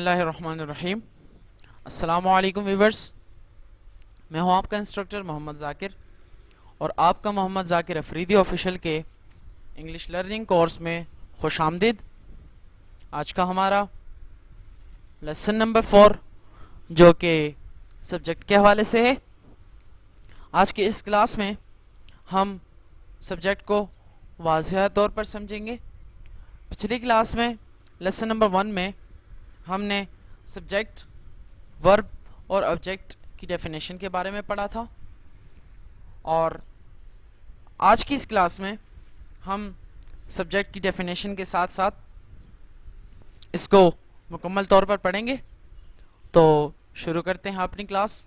اللہ الرحمن الرحیم۔ السلام علیکم ویورز، میں ہوں آپ کا انسٹرکٹر محمد ذاکر، اور آپ کا محمد ذاکر افریدی آفیشل کے انگلش لرننگ کورس میں خوش آمدید۔ آج کا ہمارا لیسن نمبر 4 جو کہ سبجیکٹ کے حوالے سے ہے۔ آج کی اس کلاس میں ہم سبجیکٹ کو واضح طور پر سمجھیں گے۔ پچھلی کلاس میں لیسن نمبر 1 میں ہم نے سبجیکٹ، ورب اور آبجیکٹ کی ڈیفینیشن کے بارے میں پڑھا تھا، اور آج کی اس کلاس میں ہم سبجیکٹ کی ڈیفینیشن کے ساتھ ساتھ اس کو مکمل طور پر پڑھیں گے۔ تو شروع کرتے ہیں اپنی کلاس۔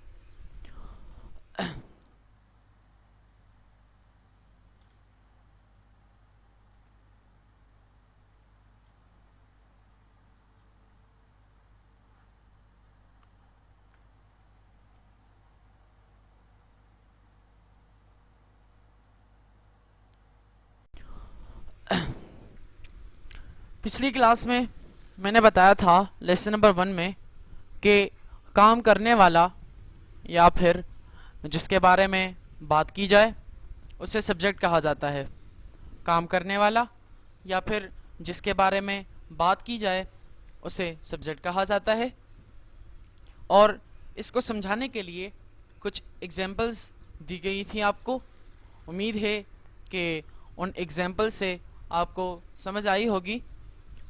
پچھلی کلاس میں میں نے بتایا تھا لیسن نمبر 1 میں کہ کام کرنے والا یا پھر جس کے بارے میں بات کی جائے اسے سبجیکٹ کہا جاتا ہے۔ کام کرنے والا یا پھر جس کے بارے میں بات کی جائے اسے سبجیکٹ کہا جاتا ہے، اور اس کو سمجھانے کے لیے کچھ ایگزامپلز دی گئی تھیں آپ کو۔ امید ہے کہ ان ایگزامپل سے آپ کو سمجھ آئی ہوگی۔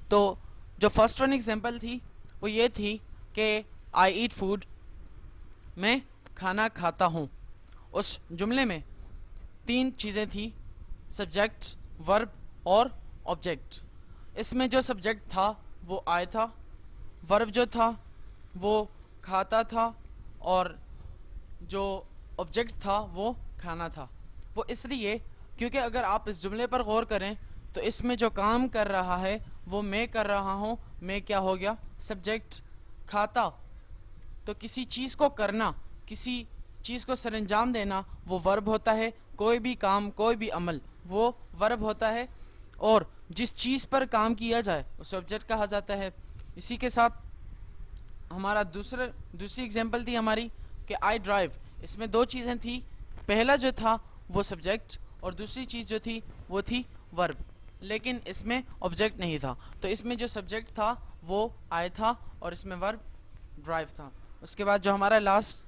تو جو فرسٹ ون ایگزامپل تھی وہ یہ تھی کہ آئی ایٹ فوڈ، میں کھانا کھاتا ہوں۔ اس جملے میں 3 چیزیں تھیں، سبجیکٹ، ورب اور آبجیکٹ۔ اس میں جو سبجیکٹ تھا وہ آئی تھا، ورب جو تھا وہ کھاتا تھا، اور جو آبجیکٹ تھا وہ کھانا تھا۔ وہ اس لیے کیونکہ اگر آپ اس جملے پر غور کریں تو اس میں جو کام کر رہا ہے وہ میں کر رہا ہوں۔ میں کیا ہو گیا؟ سبجیکٹ۔ کھاتا تو کسی چیز کو کرنا، کسی چیز کو سر انجام دینا، وہ ورب ہوتا ہے۔ کوئی بھی کام، کوئی بھی عمل وہ ورب ہوتا ہے، اور جس چیز پر کام کیا جائے اسے آبجیکٹ کہا جاتا ہے۔ اسی کے ساتھ ہمارا دوسری ایگزامپل تھی ہماری کہ آئی ڈرائیو۔ اس میں 2 چیزیں تھیں، پہلا جو تھا وہ سبجیکٹ، اور دوسری چیز جو تھی وہ تھی ورب، لیکن اس میں آبجیکٹ نہیں تھا۔ تو اس میں جو سبجیکٹ تھا وہ آئی تھا، اور اس میں ورب ڈرائیو تھا۔ اس کے بعد جو ہمارا لاسٹ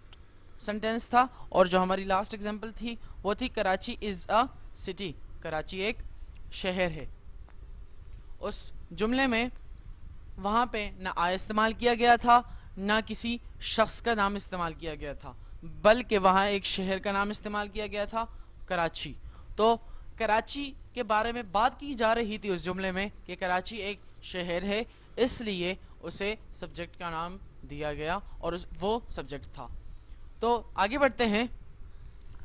سنٹینس تھا اور جو ہماری لاسٹ ایگزامپل تھی وہ تھی کراچی از اے سٹی۔ کراچی ایک شہر ہے۔ اس جملے میں وہاں پہ نہ آئی استعمال کیا گیا تھا، نہ کسی شخص کا نام استعمال کیا گیا تھا، بلکہ وہاں ایک شہر کا نام استعمال کیا گیا تھا، کراچی۔ تو کراچی کے بارے میں بات کی جا رہی تھی اس جملے میں کہ کراچی ایک شہر ہے، اس لیے اسے سبجیکٹ کا نام دیا گیا اور وہ سبجیکٹ تھا۔ تو آگے بڑھتے ہیں۔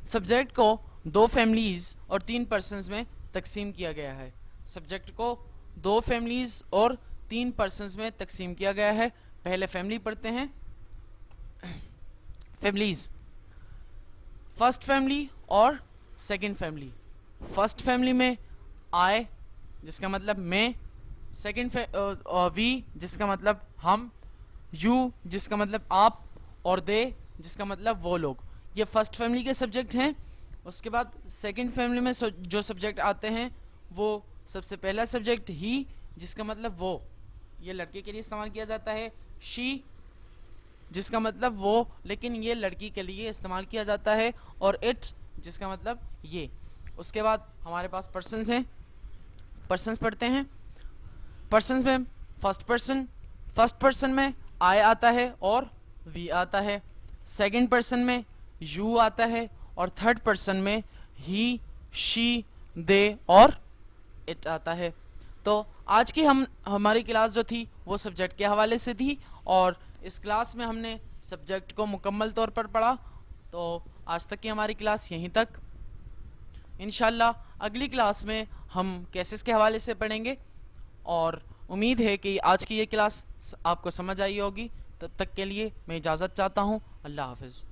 سبجیکٹ کو 2 فیملیز اور 3 پرسنز میں تقسیم کیا گیا ہے۔ سبجیکٹ کو 2 فیملیز اور 3 پرسنز میں تقسیم کیا گیا ہے۔ پہلے فیملی پڑھتے ہیں۔ فیملیز، فرسٹ فیملی اور سیکنڈ فیملی۔ فرسٹ فیملی میں آئی جس کا مطلب میں، سیکنڈ وی جس کا مطلب ہم، یو جس کا مطلب آپ، اور دے جس کا مطلب وہ لوگ۔ یہ فرسٹ فیملی کے سبجیکٹ ہیں۔ اس کے بعد سیکنڈ فیملی میں جو سبجیکٹ آتے ہیں وہ سب سے پہلا سبجیکٹ ہی جس کا مطلب وہ، یہ لڑکے کے لیے استعمال کیا جاتا ہے۔ شی جس کا مطلب وہ، لیکن یہ لڑکی کے لیے استعمال کیا جاتا ہے، اور اٹ جس کا مطلب یہ۔ اس کے بعد ہمارے پاس پرسنز ہیں۔ پرسنز پڑھتے ہیں۔ پرسنز میں فرسٹ پرسن میں آئی آتا ہے اور وی آتا ہے۔ سیکنڈ پرسن میں یو آتا ہے، اور تھرڈ پرسن میں ہی، شی، دے اور اٹ آتا ہے۔ تو آج کی ہماری کلاس جو تھی وہ سبجیکٹ کے حوالے سے تھی، اور اس کلاس میں ہم نے سبجیکٹ کو مکمل طور پر پڑھا۔ تو آج تک کی ہماری کلاس یہیں تک۔ انشاءاللہ اگلی کلاس میں ہم کیسز کے حوالے سے پڑھیں گے، اور امید ہے کہ آج کی یہ کلاس آپ کو سمجھ آئی ہوگی۔ تب تک کے لیے میں اجازت چاہتا ہوں۔ اللہ حافظ۔